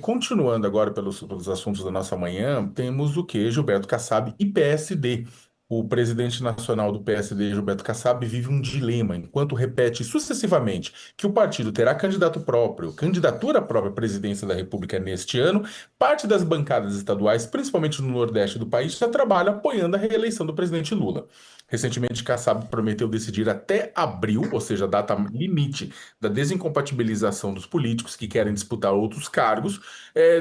Continuando agora pelos assuntos da nossa manhã, temos o que? Gilberto Kassab e PSD. O presidente nacional do PSD, Gilberto Kassab, vive um dilema, enquanto repete sucessivamente que o partido terá candidato próprio, candidatura própria à presidência da República neste ano. Parte das bancadas estaduais, principalmente no Nordeste do país, já trabalha apoiando a reeleição do presidente Lula. Recentemente, Kassab prometeu decidir até abril, ou seja, a data limite da desincompatibilização dos políticos que querem disputar outros cargos,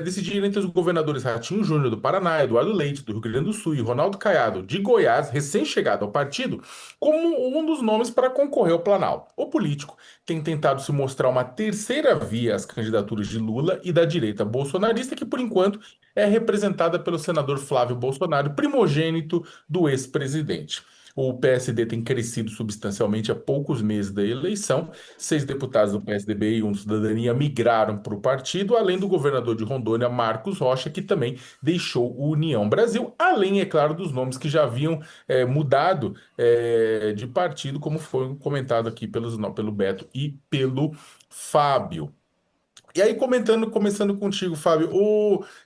decidir entre os governadores Ratinho Júnior do Paraná, Eduardo Leite do Rio Grande do Sul e Ronaldo Caiado de Goiás, recém-chegado ao partido, como um dos nomes para concorrer ao Planalto. O político tem tentado se mostrar uma terceira via às candidaturas de Lula e da direita bolsonarista, que por enquanto é representada pelo senador Flávio Bolsonaro, primogênito do ex-presidente. O PSD tem crescido substancialmente há poucos meses da eleição. 6 deputados do PSDB e um do Cidadania migraram para o partido, além do governador de Rondônia, Marcos Rocha, que também deixou o União Brasil, além, é claro, dos nomes que já haviam mudado de partido, como foi comentado aqui pelo Beto e pelo Fábio. E aí, começando contigo, Fábio,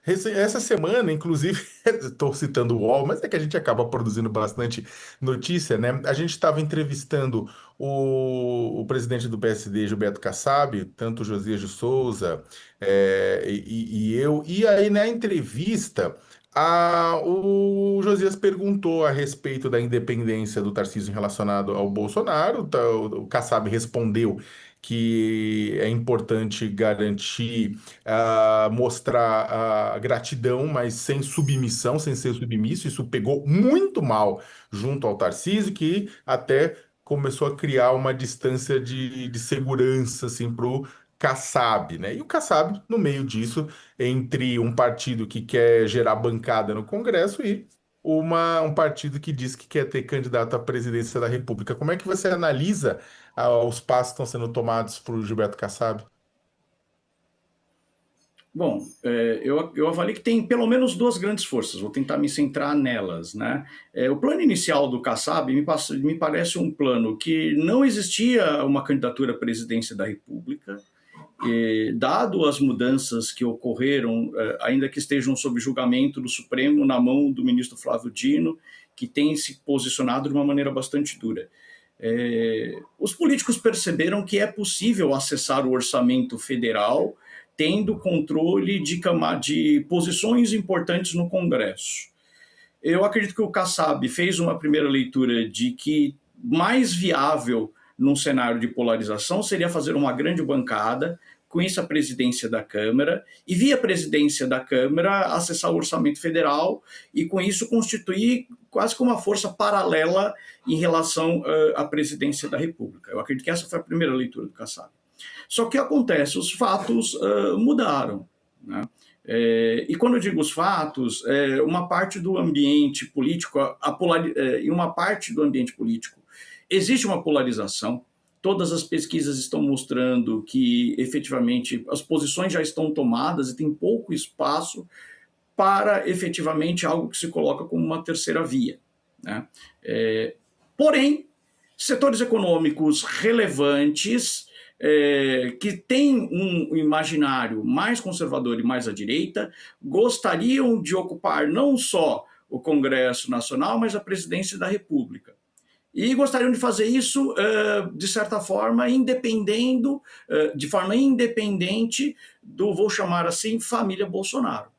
essa semana, inclusive, estou citando o UOL, mas é que a gente acaba produzindo bastante notícia, né? A gente estava entrevistando o presidente do PSD, Gilberto Kassab, tanto o Josias de Souza, e eu, e aí na entrevista. O Josias perguntou a respeito da independência do Tarcísio relacionado ao Bolsonaro. O Kassab respondeu que é importante garantir, mostrar a gratidão, mas sem submissão, sem ser submisso. Isso pegou muito mal junto ao Tarcísio, que até começou a criar uma distância de segurança assim, para o Kassab, né? E o Kassab, no meio disso, entre um partido que quer gerar bancada no Congresso e um partido que diz que quer ter candidato à presidência da República. Como é que você analisa os passos que estão sendo tomados por Gilberto Kassab? Bom, eu avalio que tem pelo menos duas grandes forças, vou tentar me centrar nelas. Né? O plano inicial do Kassab me parece um plano que não existia uma candidatura à presidência da República, dado as mudanças que ocorreram, ainda que estejam sob julgamento do Supremo, na mão do ministro Flávio Dino, que tem se posicionado de uma maneira bastante dura. Os políticos perceberam que é possível acessar o orçamento federal tendo controle de posições importantes no Congresso. Eu acredito que o Kassab fez uma primeira leitura de que mais viável num cenário de polarização seria fazer uma grande bancada, com isso a presidência da Câmara, e via presidência da Câmara acessar o orçamento federal e com isso constituir quase como uma força paralela em relação à presidência da República. Eu acredito que essa foi a primeira leitura do Kassab. Só que acontece, os fatos mudaram, né? E quando eu digo os fatos, uma parte do ambiente político, em uma parte do ambiente político, existe uma polarização. Todas as pesquisas estão mostrando que, efetivamente, as posições já estão tomadas e tem pouco espaço para, efetivamente, algo que se coloca como uma terceira via. Né? Porém, setores econômicos relevantes que têm um imaginário mais conservador e mais à direita, gostariam de ocupar não só o Congresso Nacional, mas a presidência da República. E gostariam de fazer isso, de certa forma, de forma independente do, vou chamar assim, família Bolsonaro.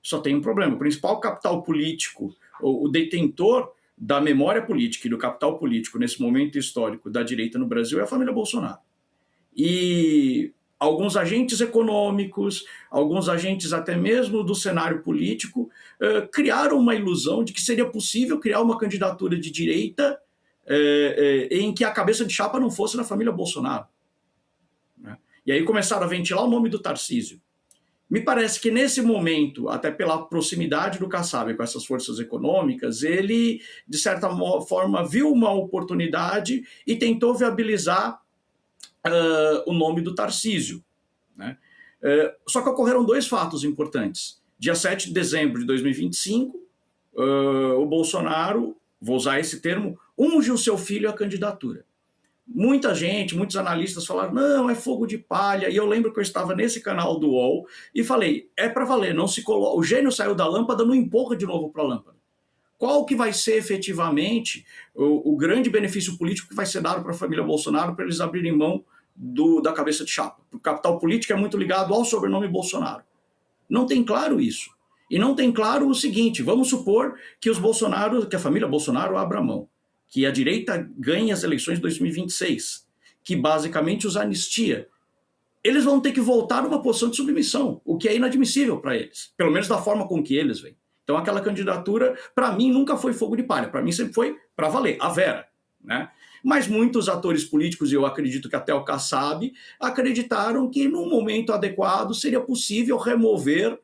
Só tem um problema: o principal capital político, o detentor da memória política e do capital político nesse momento histórico da direita no Brasil é a família Bolsonaro. E alguns agentes econômicos, alguns agentes até mesmo do cenário político, criaram uma ilusão de que seria possível criar uma candidatura de direita em que a cabeça de chapa não fosse na família Bolsonaro. Né? E aí começaram a ventilar o nome do Tarcísio. Me parece que nesse momento, até pela proximidade do Kassab com essas forças econômicas, ele, de certa forma, viu uma oportunidade e tentou viabilizar o nome do Tarcísio. Né? Só que ocorreram dois fatos importantes. Dia 7 de dezembro de 2025, o Bolsonaro, vou usar esse termo, unge o seu filho à candidatura. Muita gente, muitos analistas falaram, não, é fogo de palha. E eu lembro que eu estava nesse canal do UOL e falei, é para valer, não se coloca. O gênio saiu da lâmpada, não empurra de novo para a lâmpada. Qual que vai ser efetivamente o grande benefício político que vai ser dado para a família Bolsonaro para eles abrirem mão da cabeça de chapa? O capital político é muito ligado ao sobrenome Bolsonaro. Não tem claro isso. E não tem claro o seguinte: vamos supor que que a família Bolsonaro abra mão, que a direita ganhe as eleições de 2026, que basicamente os anistia. Eles vão ter que voltar a uma posição de submissão, o que é inadmissível para eles, pelo menos da forma com que eles veem. Então, aquela candidatura, para mim, nunca foi fogo de palha, para mim sempre foi para valer, a Vera. Né? Mas muitos atores políticos, e eu acredito que até o Kassab, acreditaram que, num momento adequado, seria possível remover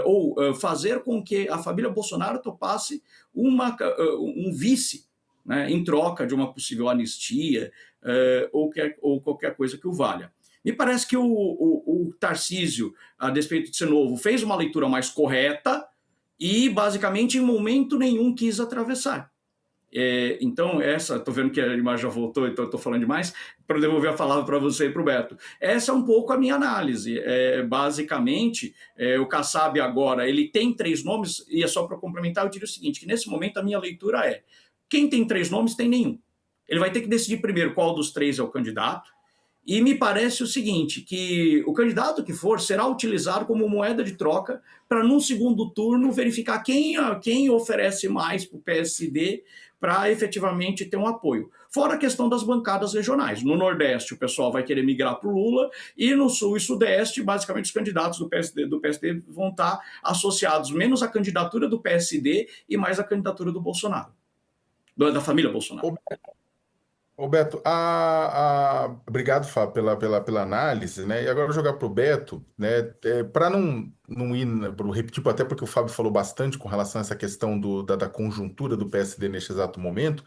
ou fazer com que a família Bolsonaro topasse um vice, né, em troca de uma possível anistia ou qualquer coisa que o valha. Me parece que o Tarcísio, a despeito de ser novo, fez uma leitura mais correta e, basicamente, em momento nenhum quis atravessar. Então, estou vendo que a imagem já voltou, então estou falando demais, para devolver a palavra para você e para o Beto. Essa é um pouco a minha análise. Basicamente, o Kassab agora, ele tem 3 nomes, e é só para complementar, eu diria o seguinte, que nesse momento a minha leitura é, quem tem 3 nomes tem nenhum. Ele vai ter que decidir primeiro qual dos 3 é o candidato, e me parece o seguinte, que o candidato que for será utilizado como moeda de troca para, num segundo turno, verificar quem oferece mais para o PSD para efetivamente ter um apoio. Fora a questão das bancadas regionais. No Nordeste, o pessoal vai querer migrar para o Lula, e no Sul e Sudeste, basicamente, os candidatos do PSD vão estar associados menos à candidatura do PSD e mais à candidatura do Bolsonaro, da família Bolsonaro. Ô Beto, obrigado, Fábio, pela análise, né? E agora eu vou jogar para o Beto, né? Para não ir, repetir, até porque o Fábio falou bastante com relação a essa questão da conjuntura do PSD neste exato momento,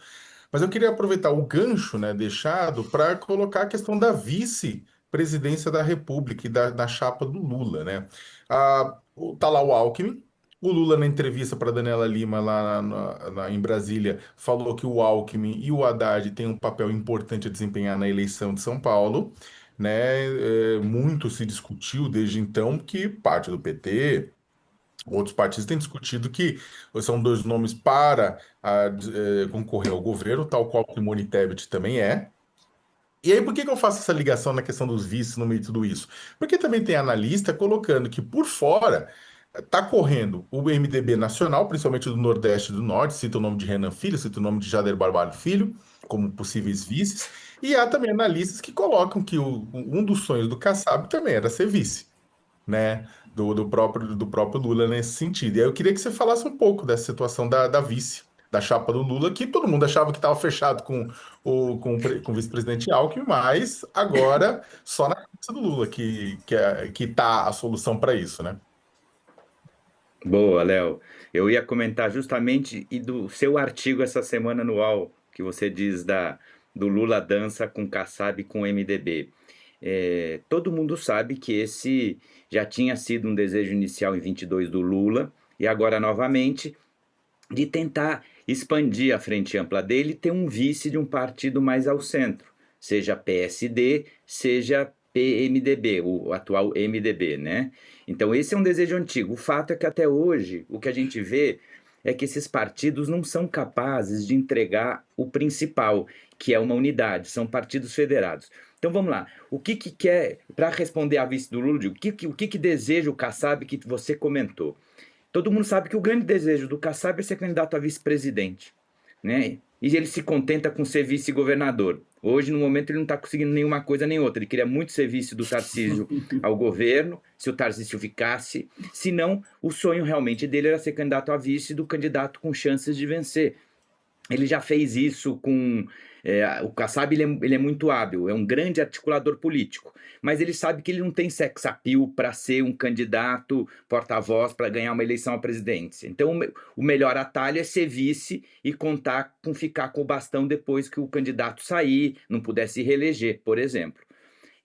mas eu queria aproveitar o gancho, né, deixado para colocar a questão da vice-presidência da República e da chapa do Lula, né? Tá lá o Alckmin. O Lula, na entrevista para Daniela Lima, lá em Brasília, falou que o Alckmin e o Haddad têm um papel importante a desempenhar na eleição de São Paulo, né? Muito se discutiu desde então que parte do PT, outros partidos têm discutido que são 2 nomes para concorrer ao governo, tal qual que o Simone Tebet também é. E aí, por que que eu faço essa ligação na questão dos vices no meio de tudo isso? Porque também tem analista colocando que por fora está correndo o MDB nacional, principalmente do Nordeste e do Norte, cita o nome de Renan Filho, cita o nome de Jader Barbalho Filho, como possíveis vices, e há também analistas que colocam que um dos sonhos do Kassab também era ser vice, né? Do próprio Lula nesse sentido. E aí eu queria que você falasse um pouco dessa situação da vice, da chapa do Lula, que todo mundo achava que estava fechado com o vice-presidente Alckmin, mas agora só na cabeça do Lula que tá a solução para isso, né? Boa, Léo. Eu ia comentar justamente e do seu artigo essa semana no UOL, que você diz do Lula dança com Kassab e com o MDB. Todo mundo sabe que esse já tinha sido um desejo inicial em 22 do Lula, e agora novamente de tentar expandir a frente ampla dele e ter um vice de um partido mais ao centro, seja PSD, seja PMDB, o atual MDB, né? Então esse é um desejo antigo. O fato é que até hoje o que a gente vê é que esses partidos não são capazes de entregar o principal, que é uma unidade, são partidos federados. Então vamos lá, o que quer, para responder à vice do Lula, o que deseja o Kassab que você comentou? Todo mundo sabe que o grande desejo do Kassab é ser candidato a vice-presidente, né? E ele se contenta com ser vice-governador. Hoje, no momento, ele não está conseguindo nenhuma coisa nem outra. Ele queria muito ser vice do Tarcísio ao governo, se o Tarcísio ficasse. Se não, o sonho realmente dele era ser candidato a vice do candidato com chances de vencer. Ele já fez isso com... o Kassab ele é muito hábil, é um grande articulador político, mas ele sabe que ele não tem sex appeal para ser um candidato porta-voz para ganhar uma eleição à presidência. Então o melhor atalho é ser vice e contar com ficar com o bastão depois que o candidato sair, não puder se reeleger, por exemplo.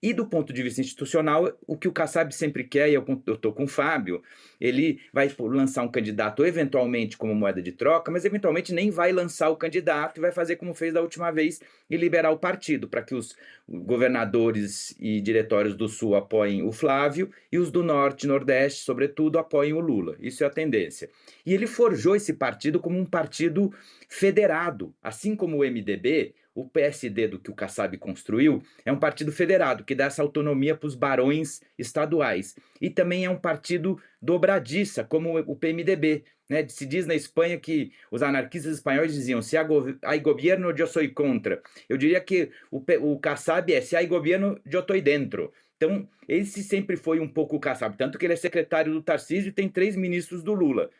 E do ponto de vista institucional, o que o Kassab sempre quer, e eu estou com o Fábio, ele vai lançar um candidato eventualmente como moeda de troca, mas eventualmente nem vai lançar o candidato e vai fazer como fez da última vez e liberar o partido, para que os governadores e diretórios do Sul apoiem o Flávio e os do Norte e Nordeste, sobretudo, apoiem o Lula. Isso é a tendência. E ele forjou esse partido como um partido federado, assim como o MDB. O PSD do que o Kassab construiu é um partido federado, que dá essa autonomia para os barões estaduais. E também é um partido dobradiça, como o PMDB. Né? Se diz na Espanha que os anarquistas espanhóis diziam: se hay gobierno, yo soy contra. Eu diria que o Kassab é: se hay gobierno, yo estoy dentro. Então, esse sempre foi um pouco o Kassab, tanto que ele é secretário do Tarcísio e tem 3 ministros do Lula.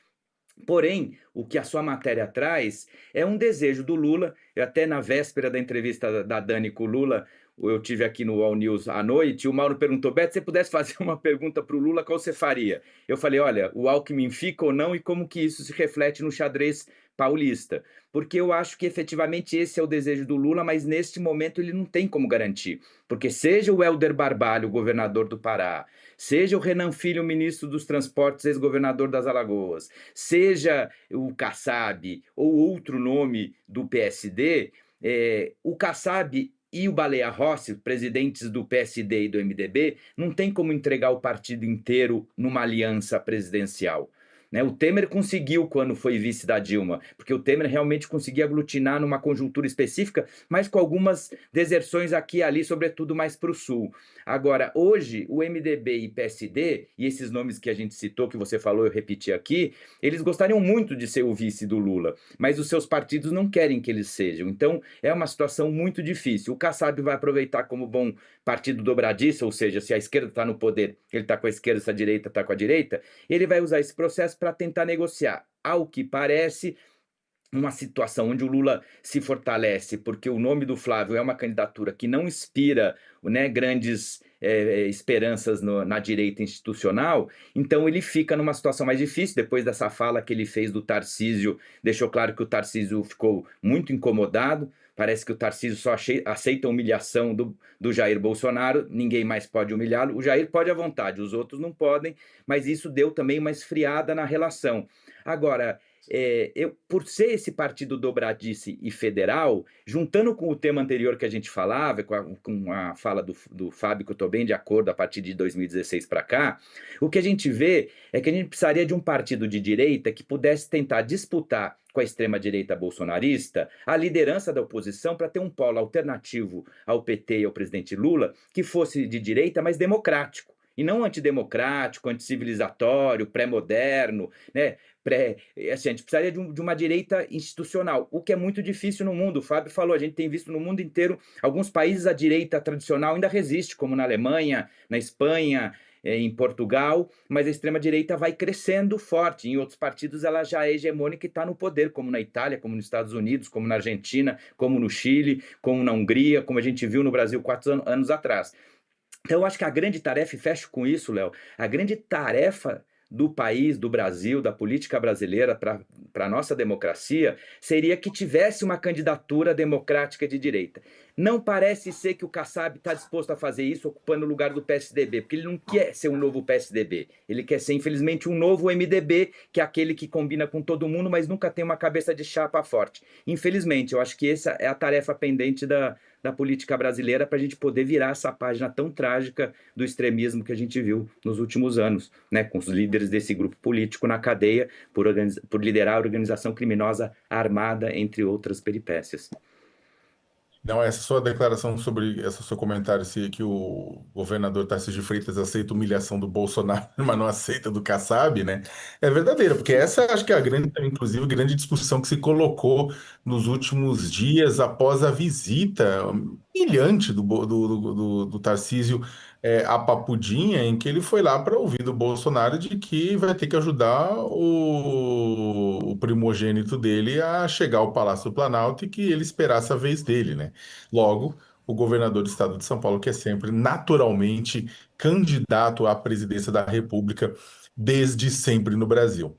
Porém, o que a sua matéria traz é um desejo do Lula. Eu até na véspera da entrevista da Dani com o Lula, eu tive aqui no All News à noite, e o Mauro perguntou: Beto, se você pudesse fazer uma pergunta para o Lula, qual você faria? Eu falei: olha, o Alckmin fica ou não e como que isso se reflete no xadrez paulista? Porque eu acho que efetivamente esse é o desejo do Lula, mas neste momento ele não tem como garantir. Porque seja o Helder Barbalho, governador do Pará, seja o Renan Filho, ministro dos Transportes, ex-governador das Alagoas, seja o Kassab ou outro nome do PSD, o Kassab e o Baleia Rossi, presidentes do PSD e do MDB, não tem como entregar o partido inteiro numa aliança presidencial. Né? O Temer conseguiu quando foi vice da Dilma, porque o Temer realmente conseguia aglutinar numa conjuntura específica, mas com algumas deserções aqui e ali, sobretudo mais para o Sul. Agora, hoje, o MDB e PSD, e esses nomes que a gente citou, que você falou, eu repeti aqui, eles gostariam muito de ser o vice do Lula, mas os seus partidos não querem que eles sejam. Então, é uma situação muito difícil. O Kassab vai aproveitar como bom partido dobradiça, ou seja, se a esquerda está no poder, ele está com a esquerda, se a direita está com a direita, ele vai usar esse processo para tentar negociar. Ao que parece, uma situação onde o Lula se fortalece, porque o nome do Flávio é uma candidatura que não inspira, né, grandes esperanças na direita institucional, então ele fica numa situação mais difícil. Depois dessa fala que ele fez do Tarcísio, deixou claro que o Tarcísio ficou muito incomodado. Parece que o Tarcísio só aceita a humilhação do Jair Bolsonaro, ninguém mais pode humilhá-lo. O Jair pode à vontade, os outros não podem, mas isso deu também uma esfriada na relação. Agora, por ser esse partido dobradice e federal, juntando com o tema anterior que a gente falava, com a fala do Fábio, que eu estou bem de acordo a partir de 2016 para cá, o que a gente vê é que a gente precisaria de um partido de direita que pudesse tentar disputar com a extrema-direita bolsonarista a liderança da oposição, para ter um polo alternativo ao PT e ao presidente Lula que fosse de direita, mas democrático. E não antidemocrático, anticivilizatório, pré-moderno, né? Assim, a gente precisaria de uma direita institucional, o que é muito difícil no mundo. O Fábio falou, a gente tem visto no mundo inteiro, alguns países a direita tradicional ainda resiste, como na Alemanha, na Espanha, em Portugal, mas a extrema-direita vai crescendo forte. Em outros partidos ela já é hegemônica e está no poder, como na Itália, como nos Estados Unidos, como na Argentina, como no Chile, como na Hungria, como a gente viu no Brasil 4 anos atrás. Então, eu acho que a grande tarefa, e fecho com isso, Léo, a grande tarefa do país, do Brasil, da política brasileira para a nossa democracia, seria que tivesse uma candidatura democrática de direita. Não parece ser que o Kassab está disposto a fazer isso ocupando o lugar do PSDB, porque ele não quer ser um novo PSDB. Ele quer ser, infelizmente, um novo MDB, que é aquele que combina com todo mundo, mas nunca tem uma cabeça de chapa forte. Infelizmente, eu acho que essa é a tarefa pendente da política brasileira, para a gente poder virar essa página tão trágica do extremismo que a gente viu nos últimos anos, né, com os líderes desse grupo político na cadeia por liderar a organização criminosa armada, entre outras peripécias. Não, essa sua declaração sobre, esse seu comentário, se que o governador Tarcísio de Freitas aceita a humilhação do Bolsonaro, mas não aceita do Kassab, né? É verdadeira, porque essa acho que é a grande, inclusive, a grande discussão que se colocou nos últimos dias após a visita humilhante do Tarcísio a Papudinha, em que ele foi lá para ouvir do Bolsonaro de que vai ter que ajudar o primogênito dele a chegar ao Palácio do Planalto e que ele esperasse a vez dele, né? Logo, o governador do estado de São Paulo, que é sempre naturalmente candidato à presidência da República desde sempre no Brasil.